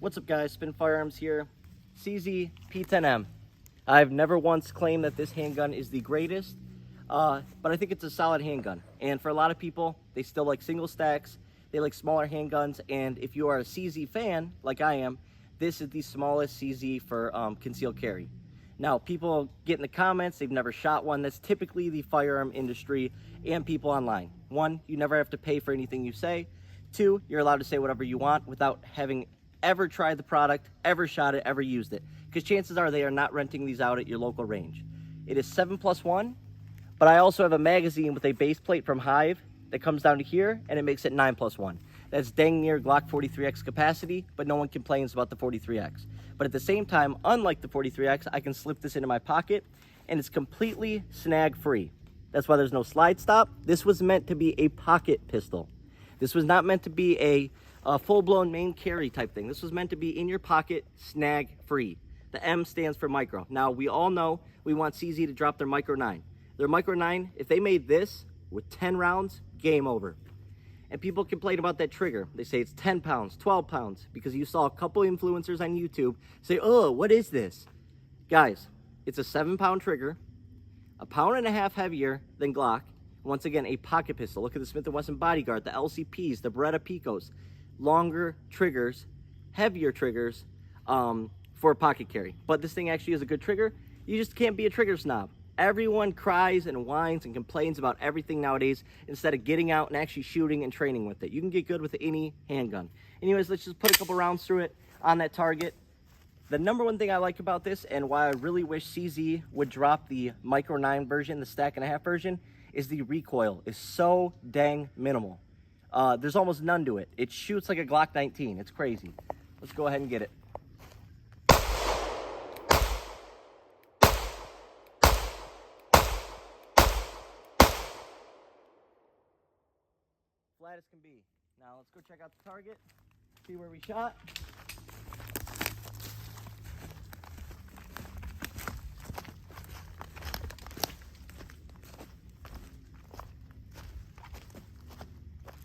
What's up guys, Spin Firearms here, CZ P10M. I've never once claimed that this handgun is the greatest, but I think it's a solid handgun. And for a lot of people, they still like single stacks, they like smaller handguns, and if you are a CZ fan, like I am, this is the smallest CZ for concealed carry. Now, people get in the comments, they've never shot one. That's typically the firearm industry and people online. One, you never have to pay for anything you say. Two, you're allowed to say whatever you want without having ever tried the product, ever shot it, ever used it. Because chances are they are not renting these out at your local range. It is 7+1, but I also have a magazine with a base plate from Hive that comes down to here, and it makes it 9+1. That's dang near Glock 43X capacity, but no one complains about the 43X. But at the same time, unlike the 43X, I can slip this into my pocket, and it's completely snag-free. That's why there's no slide stop. This was meant to be a pocket pistol. This was not meant to be a full-blown main carry type thing. This was meant to be in your pocket, snag-free. The M stands for micro. Now, we all know we want CZ to drop their micro 9. Their micro 9, if they made this with 10 rounds, game over. And people complain about that trigger. They say it's 10 pounds, 12 pounds, because you saw a couple influencers on YouTube say, oh, what is this? Guys, it's a 7-pound trigger, 1.5 pounds heavier than Glock. Once again, a pocket pistol. Look at the Smith & Wesson Bodyguard, the LCPs, the Beretta Picos. Longer triggers, heavier triggers for pocket carry. But this thing actually is a good trigger. You just can't be a trigger snob. Everyone cries and whines and complains about everything nowadays instead of getting out and actually shooting and training with it. You can get good with any handgun. Anyways, let's just put a couple rounds through it on that target. The number one thing I like about this, and why I really wish CZ would drop the Micro 9 version, the stack and a half version, is the recoil is so dang minimal. There's almost none to it. It shoots like a Glock 19. It's crazy. Let's go ahead and get it. Flat as can be. Now let's go check out the target, see where we shot.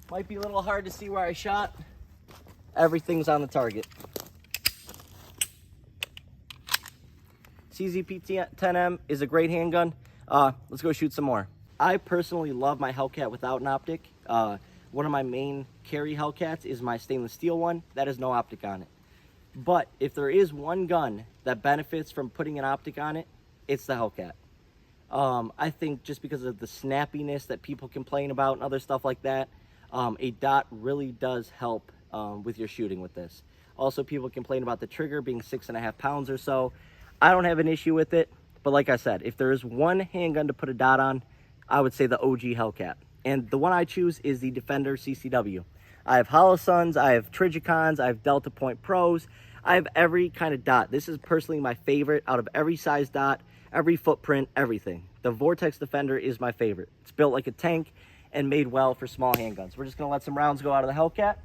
Might be a little hard to see where I shot. Everything's on the target. CZ P10M is a great handgun. Let's go shoot some more. I personally love my Hellcat without an optic. One of my main carry Hellcats is my stainless steel one. That has no optic on it. But if there is one gun that benefits from putting an optic on it, it's the Hellcat. I think just because of the snappiness that people complain about and other stuff like that, a dot really does help with your shooting with this. Also, people complain about the trigger being 6.5 pounds or so. I don't have an issue with it, but like I said, if there is one handgun to put a dot on, I would say the OG Hellcat. And the one I choose is the Defender CCW. I have Holosuns, I have Trigicons, I have Delta Point Pros. I have every kind of dot. This is personally my favorite out of every size dot, every footprint, everything. The Vortex Defender is my favorite. It's built like a tank and made well for small handguns. We're just gonna let some rounds go out of the Hellcat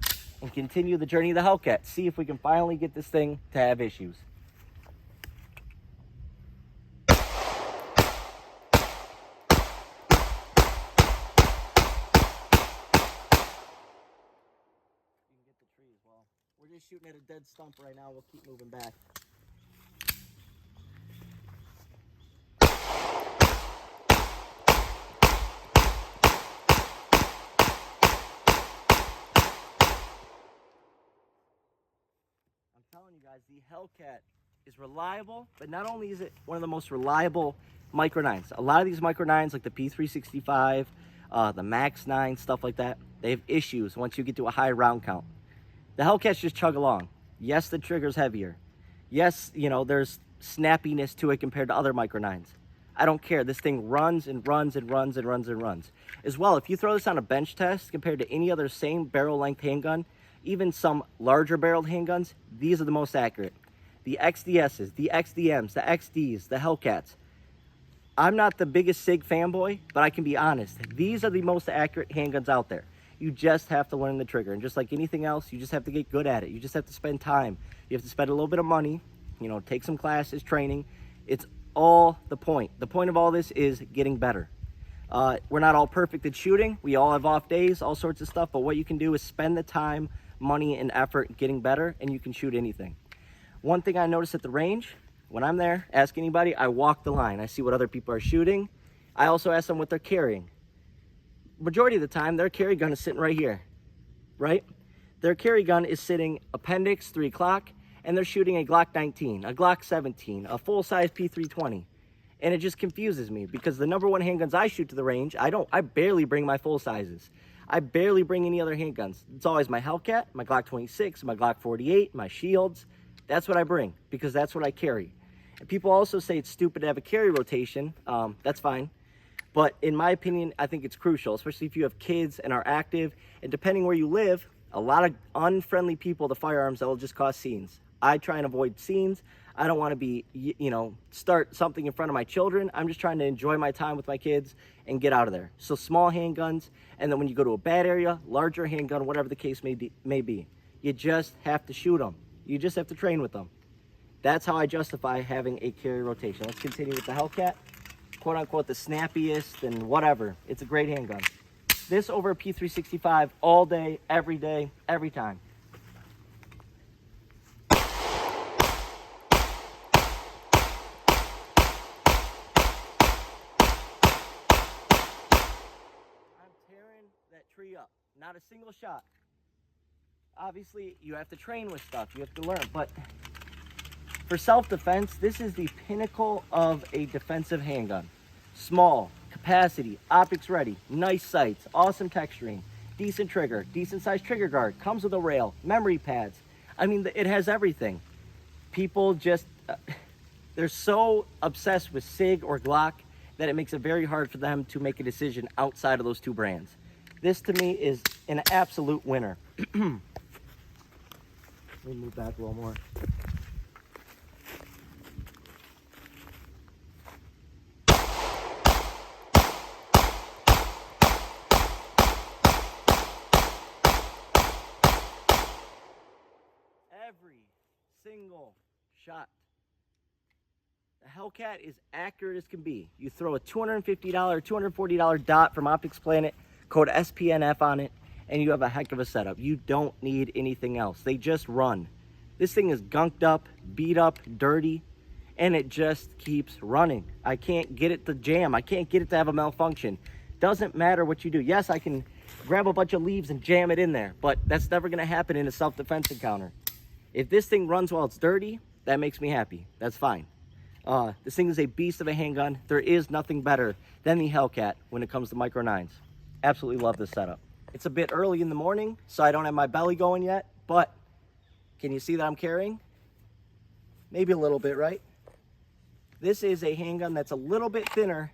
and continue the journey of the Hellcat. See if we can finally get this thing to have issues. We're just shooting at a dead stump right now. We'll keep moving back. I'm telling you guys, the Hellcat is reliable, but not only is it one of the most reliable Micro 9s. A lot of these Micro 9s, like the P365, the Max 9, stuff like that, they have issues once you get to a high round count. The Hellcats just chug along. Yes, the trigger's heavier. Yes, you know, there's snappiness to it compared to other Micro 9s. I don't care. This thing runs and runs and runs and runs and runs. As well, if you throw this on a bench test compared to any other same barrel length handgun, even some larger barreled handguns, these are the most accurate. The XDSs, the XDMs, the XDs, the Hellcats. I'm not the biggest SIG fanboy, but I can be honest. These are the most accurate handguns out there. You just have to learn the trigger. And just like anything else, you just have to get good at it. You just have to spend time. You have to spend a little bit of money, you know, take some classes, training. It's all the point. The point of all this is getting better. We're not all perfect at shooting. We all have off days, all sorts of stuff. But what you can do is spend the time, money and effort getting better, and you can shoot anything. One thing I notice at the range, when I'm there, ask anybody, I walk the line. I see what other people are shooting. I also ask them what they're carrying. Majority of the time, their carry gun is sitting right here, right? Their carry gun is sitting appendix 3 o'clock, and they're shooting a Glock 19, a Glock 17, a full-size P320. And it just confuses me because the number one handguns I shoot to the range, I barely bring my full sizes. I barely bring any other handguns. It's always my Hellcat, my Glock 26, my Glock 48, my shields. That's what I bring because that's what I carry. And people also say it's stupid to have a carry rotation. That's fine. But in my opinion, I think it's crucial, especially if you have kids and are active. And depending where you live, a lot of unfriendly people to firearms that will just cause scenes. I try and avoid scenes. I don't want to be, start something in front of my children. I'm just trying to enjoy my time with my kids and get out of there. So small handguns, and then when you go to a bad area, larger handgun, whatever the case may be. You just have to shoot them. You just have to train with them. That's how I justify having a carry rotation. Let's continue with the Hellcat. Quote unquote the snappiest and whatever. It's a great handgun. This over a P365 all day, every time. I'm tearing that tree up. Not a single shot. Obviously, you have to train with stuff. You have to learn. But for self-defense, this is the pinnacle of a defensive handgun. Small, capacity, optics ready, nice sights, awesome texturing, decent trigger, decent sized trigger guard, comes with a rail, memory pads. I mean, it has everything. People just, they're so obsessed with SIG or Glock that it makes it very hard for them to make a decision outside of those two brands. This to me is an absolute winner. Let me move back a little more. Every single shot. The Hellcat is accurate as can be. You throw a $250, $240 dot from Optics Planet, code SPNF on it, and you have a heck of a setup. You don't need anything else. They just run. This thing is gunked up, beat up, dirty, and it just keeps running. I can't get it to jam. I can't get it to have a malfunction. Doesn't matter what you do. Yes, I can grab a bunch of leaves and jam it in there, but that's never going to happen in a self-defense encounter. If this thing runs while it's dirty, that makes me happy. That's fine. This thing is a beast of a handgun. There is nothing better than the Hellcat when it comes to Micro 9s. Absolutely love this setup. It's a bit early in the morning, so I don't have my belly going yet, but can you see that I'm carrying? Maybe a little bit, right? This is a handgun that's a little bit thinner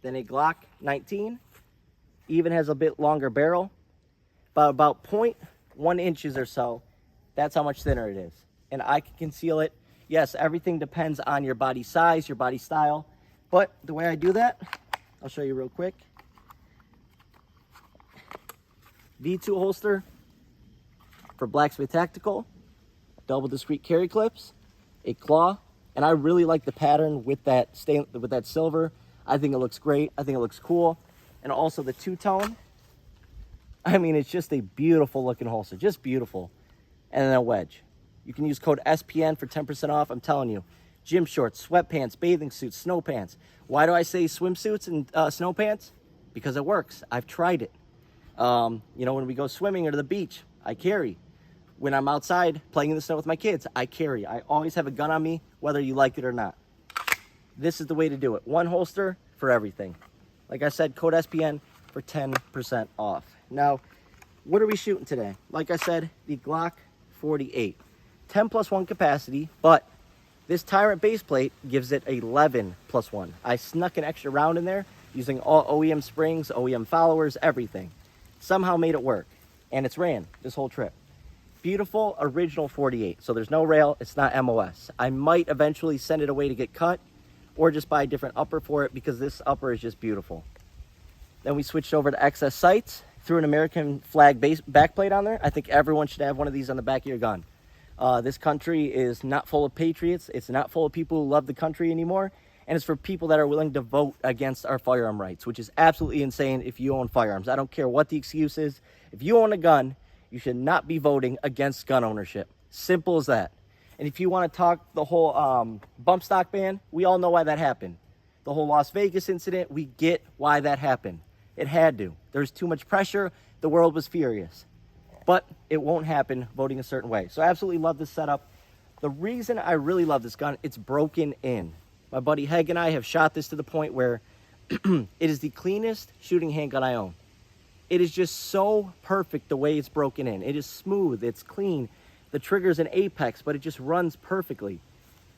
than a Glock 19. Even has a bit longer barrel, but about 0.1 inches or so. That's how much thinner it is. And I can conceal it. Yes, everything depends on your body size, your body style. But the way I do that, I'll show you real quick. V2 holster for Blacksmith Tactical. Double discreet carry clips. A claw. And I really like the pattern with that silver. I think it looks great. I think it looks cool. And also the two-tone. I mean, it's just a beautiful looking holster. Just beautiful. And then a wedge. You can use code SPN for 10% off. I'm telling you, gym shorts, sweatpants, bathing suits, snow pants. Why do I say swimsuits and snow pants? Because it works. I've tried it. When we go swimming or to the beach, I carry. When I'm outside playing in the snow with my kids, I carry. I always have a gun on me, whether you like it or not. This is the way to do it. One holster for everything. Like I said, code SPN for 10% off. Now, what are we shooting today? Like I said, the Glock 48. 10+1 capacity, but this Tyrant base plate gives it 11+1. I snuck an extra round in there using all OEM springs, OEM followers, everything. Somehow made it work, and it's ran this whole trip. Beautiful original 48, so there's no rail, it's not MOS. I might eventually send it away to get cut, or just buy a different upper for it because this upper is just beautiful. Then we switched over to XS sights, threw an American flag base backplate on there. I think everyone should have one of these on the back of your gun. This country is not full of patriots. It's not full of people who love the country anymore. And it's for people that are willing to vote against our firearm rights, which is absolutely insane if you own firearms. I don't care what the excuse is. If you own a gun, you should not be voting against gun ownership. Simple as that. And if you want to talk the whole bump stock ban, we all know why that happened. The whole Las Vegas incident, we get why that happened. It had to. There's too much pressure. The world was furious. But it won't happen voting a certain way. So I absolutely love this setup. The reason I really love this gun, it's broken in. My buddy Heg and I have shot this to the point where it is the cleanest shooting handgun I own. It is just so perfect the way it's broken in. It is smooth, it's clean. The trigger's an apex, but it just runs perfectly.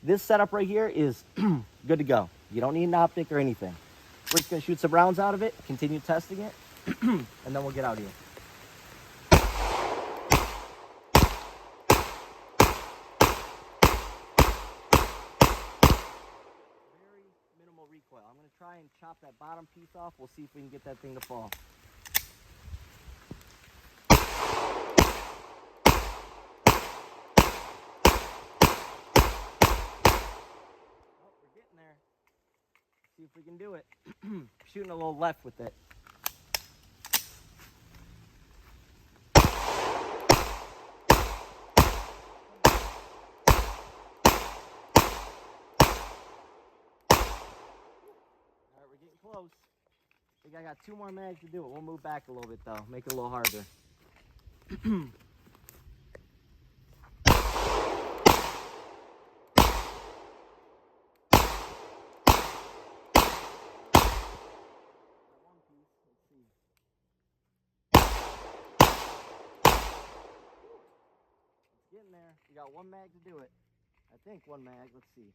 This setup right here is good to go. You don't need an optic or anything. We're just gonna shoot some rounds out of it, continue testing it, and then we'll get out of here. Very minimal recoil. I'm gonna try and chop that bottom piece off. We'll see if we can get that thing to fall. There. See if we can do it. Shooting a little left with it. Alright, we're getting close. I think I got 2 more mags to do it. We'll move back a little bit though, make it a little harder. Getting there. We got 1 mag to do it. I think 1 mag. Let's see.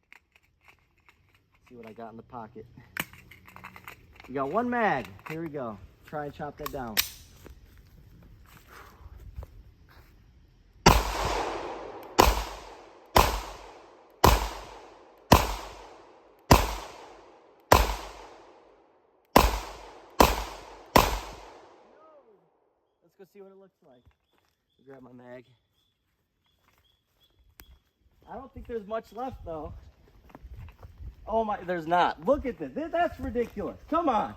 See what I got in the pocket. We got 1 mag. Here we go. Try and chop that down. Let's go see what it looks like. Grab my mag. I don't think there's much left though. Oh my, there's not. Look at this. That's ridiculous. Come on.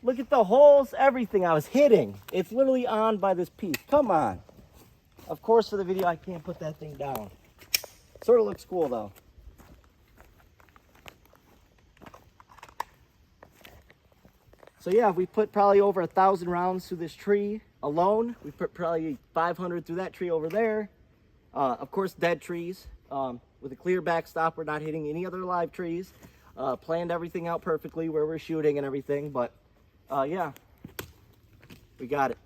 Look at the holes, everything I was hitting. It's literally on by this piece. Come on. Of course, for the video, I can't put that thing down. Sort of looks cool though. So yeah, we put probably over 1,000 rounds through this tree alone. We put probably 500 through that tree over there. Of course, dead trees. With a clear backstop, we're not hitting any other live trees. Planned everything out perfectly where we're shooting and everything, but yeah, we got it.